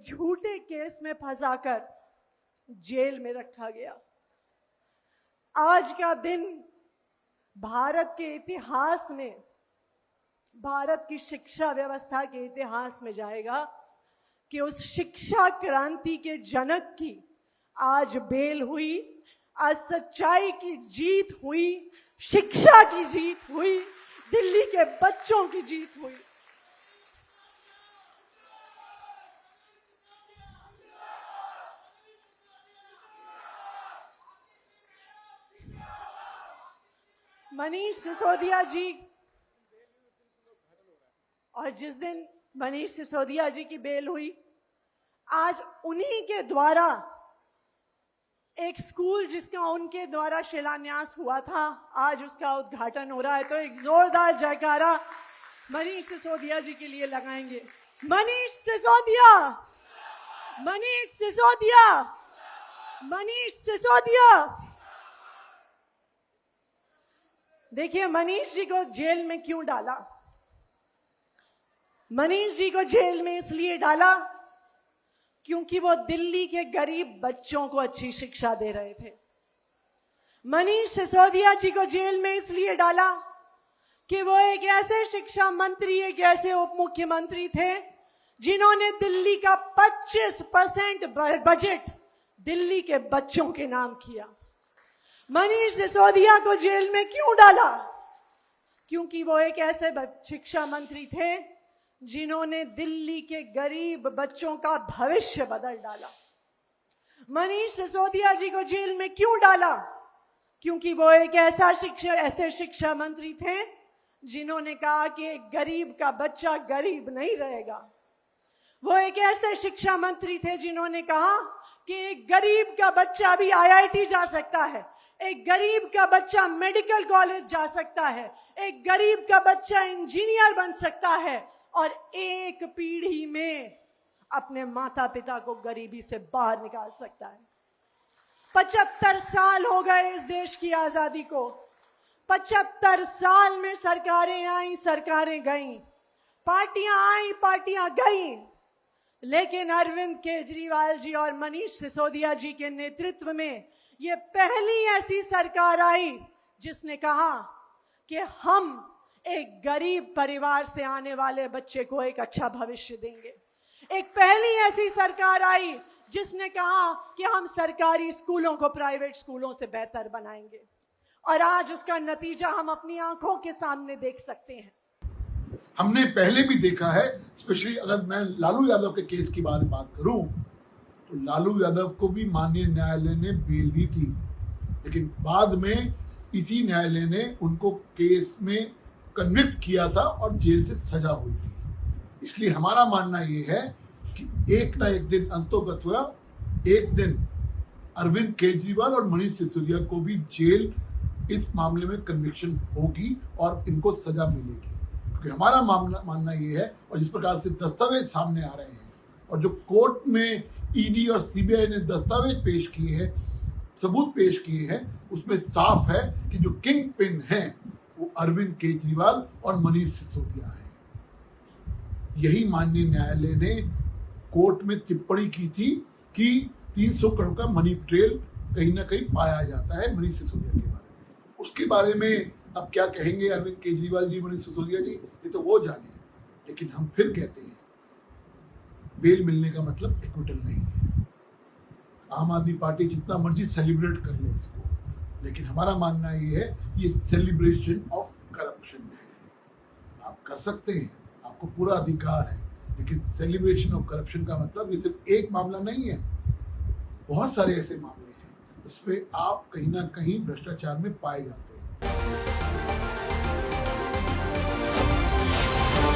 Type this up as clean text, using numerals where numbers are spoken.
एक झूठे केस में फंसाकर जेल में रखा गया। आज का दिन भारत के इतिहास में, भारत की शिक्षा व्यवस्था के इतिहास में जाएगा कि उस शिक्षा क्रांति के जनक की आज बेल हुई, आज सच्चाई की जीत हुई, शिक्षा की जीत हुई, दिल्ली के बच्चों की जीत हुई। मनीष सिसोदिया जी, और जिस दिन मनीष सिसोदिया जी की बेल हुई, आज उन्हीं के द्वारा एक स्कूल जिसका उनके द्वारा शिलान्यास हुआ था, आज उसका उद्घाटन हो रहा है। तो एक जोरदार जयकारा मनीष सिसोदिया जी के लिए लगाएंगे। मनीष सिसोदिया, मनीष सिसोदिया, मनीष सिसोदिया। देखिए, मनीष जी को जेल में क्यों डाला? मनीष जी को जेल में इसलिए डाला क्योंकि वो दिल्ली के गरीब बच्चों को अच्छी शिक्षा दे रहे थे। मनीष सिसोदिया जी को जेल में इसलिए डाला कि वो एक ऐसे शिक्षा मंत्री, एक ऐसे उप मुख्यमंत्री थे जिन्होंने दिल्ली का 25% बजट दिल्ली के बच्चों के नाम किया। मनीष सिसोदिया को जेल में क्यों डाला? क्योंकि वो एक ऐसे शिक्षा मंत्री थे जिन्होंने दिल्ली के गरीब बच्चों का भविष्य बदल डाला। मनीष सिसोदिया जी को जेल में क्यों डाला? क्योंकि वो एक ऐसे शिक्षा मंत्री थे जिन्होंने कहा कि एक गरीब का बच्चा गरीब नहीं रहेगा। वो एक ऐसे शिक्षा मंत्री थे जिन्होंने कहा कि एक गरीब का बच्चा भी IIT जा सकता है, एक गरीब का बच्चा मेडिकल कॉलेज जा सकता है, एक गरीब का बच्चा इंजीनियर बन सकता है और एक पीढ़ी में अपने माता पिता को गरीबी से बाहर निकाल सकता है। 75 साल हो गए इस देश की आजादी को। 75 साल में सरकारें आई, सरकारें गईं, पार्टियां आई, पार्टियां गईं, लेकिन अरविंद केजरीवाल जी और मनीष सिसोदिया जी के नेतृत्व में ये पहली ऐसी सरकार आई जिसने कहा कि हम एक गरीब परिवार से आने वाले बच्चे को एक अच्छा भविष्य देंगे। एक पहली ऐसी सरकार आई जिसने कहा कि हम सरकारी स्कूलों को प्राइवेट स्कूलों से बेहतर बनाएंगे, और आज उसका नतीजा हम अपनी आंखों के सामने देख सकते हैं। हमने पहले भी देखा है, स्पेशली अगर मैं लालू यादव के केस की बात करूं तो लालू यादव को भी माननीय न्यायालय ने बेल दी थी, लेकिन बाद में इसी न्यायालय ने उनको केस में कन्विक्ट किया था और जेल से सजा हुई थी। इसलिए हमारा मानना ये है कि एक ना एक दिन अंतोगत हुआ, एक दिन अरविंद केजरीवाल और मनीष सिसोदिया को भी जेल इस मामले में कन्विक्शन होगी और इनको सजा मिलेगी। क्योंकि हमारा मानना ये है, और जिस प्रकार से दस्तावेज सामने आ रहे हैं और जो कोर्ट में ईडी और सीबीआई ने दस्तावेज पेश किए हैं, सबूत पेश किए हैं, उसमें साफ है कि जो किंग पिन हैं वो अरविंद केजरीवाल और मनीष सिसोदिया हैं। यही माननीय न्यायालय ने कोर्ट में टिप्पणी की थी कि 300 करोड़ का मनी ट्रेल कहीं ना कहीं पाया जाता है मनीष सिसोदिया के बारे में। उसके बारे में अब क्या कहेंगे अरविंद केजरीवाल जी, मनीष सिसोदिया जी, ये तो वो जाने। लेकिन हम फिर कहते हैं, बेल मिलने का मतलब एक्विटल नहीं है। आम आदमी पार्टी जितना मर्जी सेलिब्रेट कर ले इसको, लेकिन हमारा मानना ये है ये सेलिब्रेशन ऑफ करप्शन है। आप कर सकते हैं, आपको पूरा अधिकार है, लेकिन सेलिब्रेशन ऑफ करप्शन का मतलब ये सिर्फ एक मामला नहीं है, बहुत सारे ऐसे मामले हैं जिसपे आप कहीं ना कहीं भ्रष्टाचार में पाए जाते हैं।